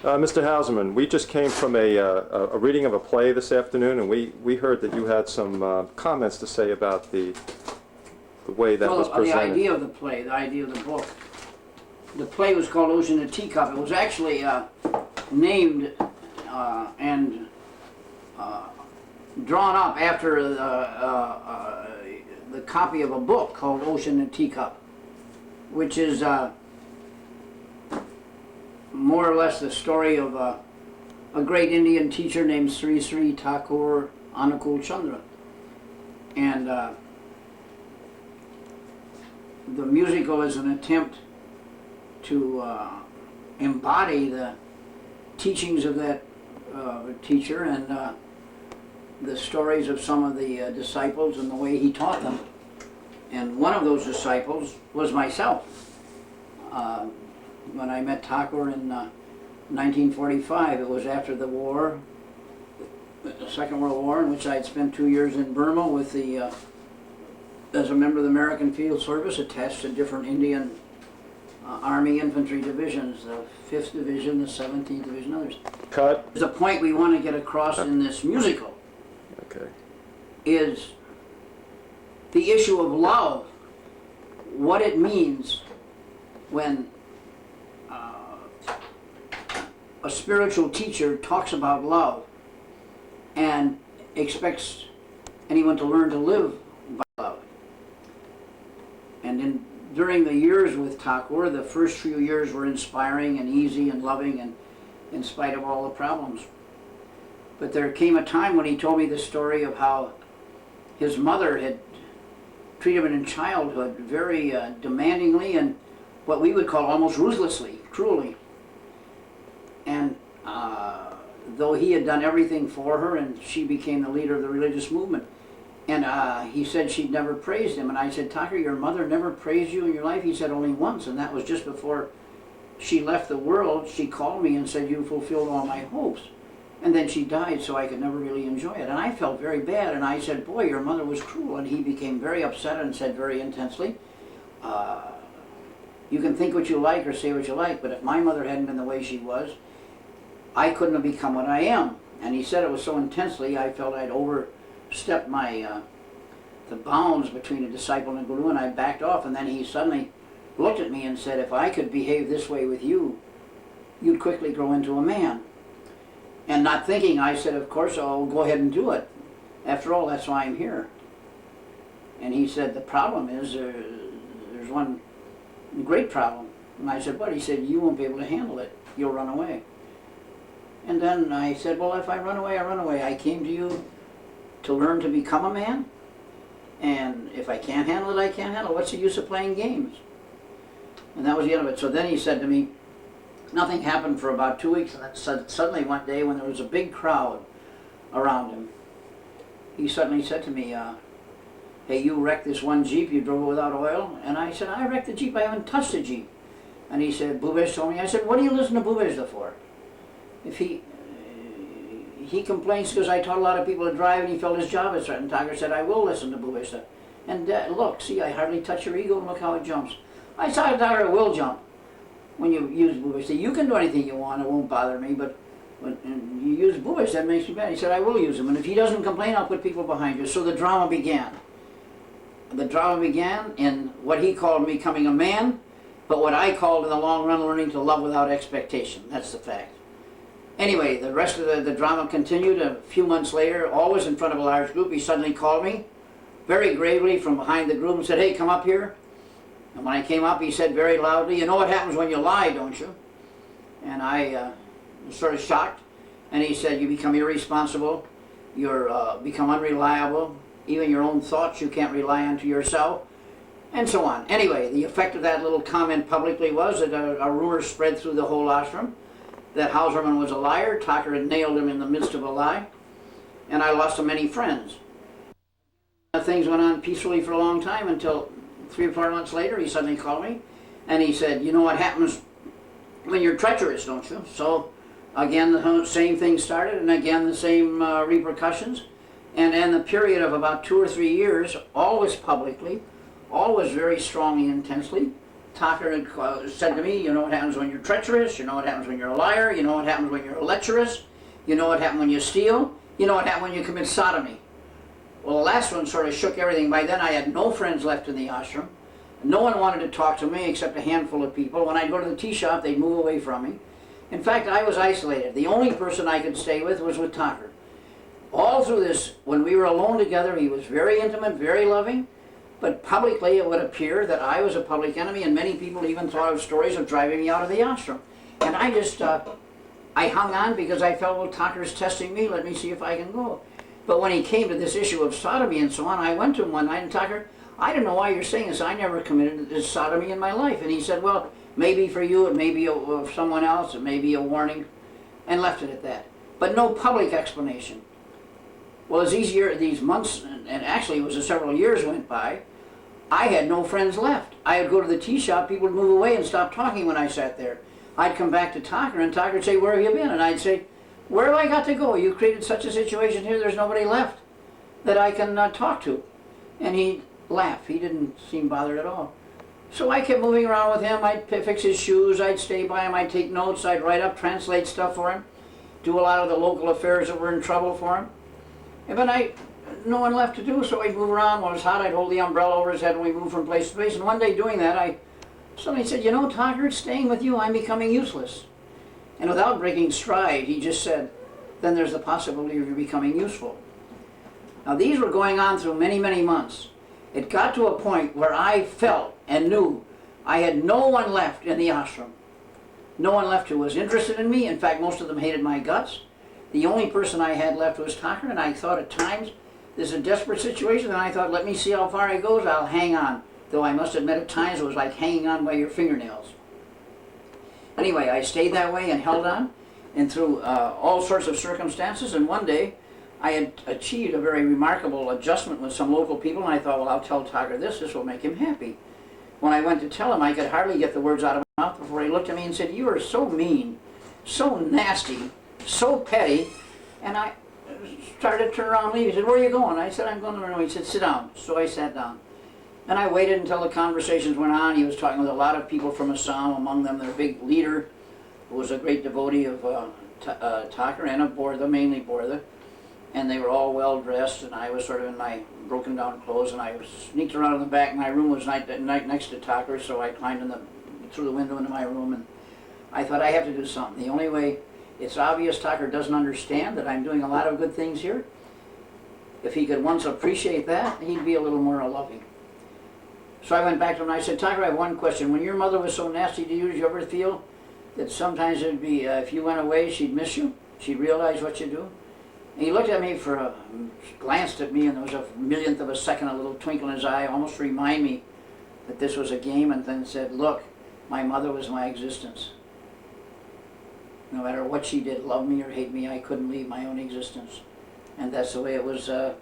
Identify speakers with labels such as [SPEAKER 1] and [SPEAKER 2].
[SPEAKER 1] Mr. Hauserman, we just came from a reading of a play this afternoon, and we heard that you had some comments to say about the way that was presented.
[SPEAKER 2] The idea of the play, the idea of the book. The play was called Ocean and Teacup. It was actually named and drawn up after the copy of a book called Ocean and Teacup, which is more or less the story of a great Indian teacher named Sri Thakur Anukul Chandra. And the musical is an attempt to embody the teachings of that teacher and the stories of some of the disciples and the way he taught them. And one of those disciples was myself. When I met Thakur in 1945, it was after the war, the Second World War, in which I had spent 2 years in Burma with the, as a member of the American Field Service, attached to different Indian Army infantry divisions, the 5th Division, the 17th Division, others.
[SPEAKER 1] Cut.
[SPEAKER 2] The point we want to get across in this musical is the issue of love, what it means when a spiritual teacher talks about love and expects anyone to learn to live by love. And during the years with Thakur, the first few years were inspiring and easy and loving, and in spite of all the problems. But there came a time when he told me the story of how his mother had treated him in childhood very demandingly and what we would call almost ruthlessly, cruelly. And though he had done everything for her and she became the leader of the religious movement, and he said she'd never praised him. And I said, Thakur, your mother never praised you in your life? He said, only once, and that was just before she left the world. She called me and said, you fulfilled all my hopes. And then she died, so I could never really enjoy it. And I felt very bad, and I said, boy, your mother was cruel. And he became very upset and said very intensely, you can think what you like or say what you like, but if my mother hadn't been the way she was, I couldn't have become what I am. And he said it was so intensely, I felt I'd overstepped my the bounds between a disciple and a guru, and I backed off. And then he suddenly looked at me and said, if I could behave this way with you, you'd quickly grow into a man. And not thinking, I said, of course, I'll go ahead and do it. After all, that's why I'm here. And he said, the problem is, there's one great problem. And I said, what? He said, you won't be able to handle it. You'll run away. And then I said, well, if I run away, I run away. I came to you to learn to become a man. And if I can't handle it, I can't handle it. What's the use of playing games? And that was the end of it. So then he said to me, nothing happened for about 2 weeks, and then suddenly one day when there was a big crowd around him, he suddenly said to me, hey, you wrecked this one Jeep, you drove it without oil? And I said, I wrecked the Jeep, I haven't touched the Jeep. And he said, Bhupesh told me. I said, what do you listen to Bhupesh for? If he complains because I taught a lot of people to drive and he felt his job is threatened. Thakur said, I will listen to Bhupesh. And look, see, I hardly touch your ego, and look how it jumps. I saw Thakur, it will jump. When you use Bhupesh, you can do anything you want, it won't bother me, but when you use Bhupesh, that makes me mad. He said, I will use him, and if he doesn't complain, I'll put people behind you. So the drama began. The drama began in what he called me becoming a man, but what I called in the long run learning to love without expectation. That's the fact. Anyway, the rest of the drama continued. A few months later, always in front of a large group, he suddenly called me, very gravely from behind the group, and said, hey, come up here. And when I came up, he said very loudly, you know what happens when you lie, don't you? And I was sort of shocked. And he said, you become irresponsible, you become unreliable, even your own thoughts you can't rely on to yourself, and so on. Anyway, the effect of that little comment publicly was that a rumor spread through the whole ashram that Hauserman was a liar. Thakur had nailed him in the midst of a lie, and I lost many friends. Things went on peacefully for a long time until 3 or 4 months later, he suddenly called me, and he said, you know what happens when you're treacherous, don't you? So, again, the same thing started, and again, the same repercussions. And in the period of about 2 or 3 years, always publicly, always very strongly and intensely, Thakur had said to me, you know what happens when you're treacherous, you know what happens when you're a liar, you know what happens when you're a lecherous, you know what happens when you steal, you know what happens when you commit sodomy. Well, the last one sort of shook everything. By then I had no friends left in the ashram. No one wanted to talk to me except a handful of people. When I'd go to the tea shop, they'd move away from me. In fact, I was isolated. The only person I could stay with was with Thakur. All through this, when we were alone together, he was very intimate, very loving, but publicly it would appear that I was a public enemy, and many people even thought of stories of driving me out of the ashram. And I just, I hung on because I felt, well, Thakur's testing me, let me see if I can go. But when he came to this issue of sodomy and so on, I went to him one night, and Thakur, I don't know why you're saying this, I never committed this sodomy in my life. And he said, well, maybe for you, it may be someone else, it may be a warning, and left it at that. But no public explanation. Well, as these months, and actually it was several years went by, I had no friends left. I would go to the tea shop, people would move away and stop talking when I sat there. I'd come back to Thakur, and Thakur would say, where have you been? And I'd say, where have I got to go? You created such a situation here, there's nobody left that I can talk to. And he'd laugh. He didn't seem bothered at all. So I kept moving around with him. I'd fix his shoes, I'd stay by him, I'd take notes, I'd write up, translate stuff for him, do a lot of the local affairs that were in trouble for him. And then no one left to do, so I'd move around. When it was hot, I'd hold the umbrella over his head when we moved from place to place. And one day doing that, somebody said, you know, Thakur, staying with you, I'm becoming useless. And without breaking stride, he just said, then there's the possibility of you becoming useful. Now these were going on through many, many months. It got to a point where I felt and knew I had no one left in the ashram. No one left who was interested in me. In fact, most of them hated my guts. The only person I had left was Thakur, and I thought at times, this is a desperate situation, and I thought, let me see how far it goes, I'll hang on. Though I must admit at times it was like hanging on by your fingernails. Anyway, I stayed that way and held on, and through all sorts of circumstances, and one day I had achieved a very remarkable adjustment with some local people, and I thought, well, I'll tell Thakur this will make him happy. When I went to tell him, I could hardly get the words out of my mouth before he looked at me and said, you are so mean, so nasty, so petty. And I started to turn around and leave. He said, where are you going? I said, I'm going to Renault. He said, sit down. So I sat down. And I waited until the conversations went on. He was talking with a lot of people from Assam, among them their big leader, who was a great devotee of Thakur and of Borda, mainly Borda. And they were all well dressed, and I was sort of in my broken down clothes, and I sneaked around in the back. My room was right next to Thakur, so I climbed through the window into my room, and I thought, I have to do something. The only way, it's obvious Thakur doesn't understand that I'm doing a lot of good things here. If he could once appreciate that, he'd be a little more loving. So I went back to him and I said, Thakur, I have one question. When your mother was so nasty to you, did you ever feel that sometimes it'd be, if you went away, she'd miss you? She'd realize what you do? And he looked at me glanced at me, and there was a millionth of a second, a little twinkle in his eye, almost to remind me that this was a game, and then said, look, my mother was my existence. No matter what she did, love me or hate me, I couldn't leave my own existence. And that's the way it was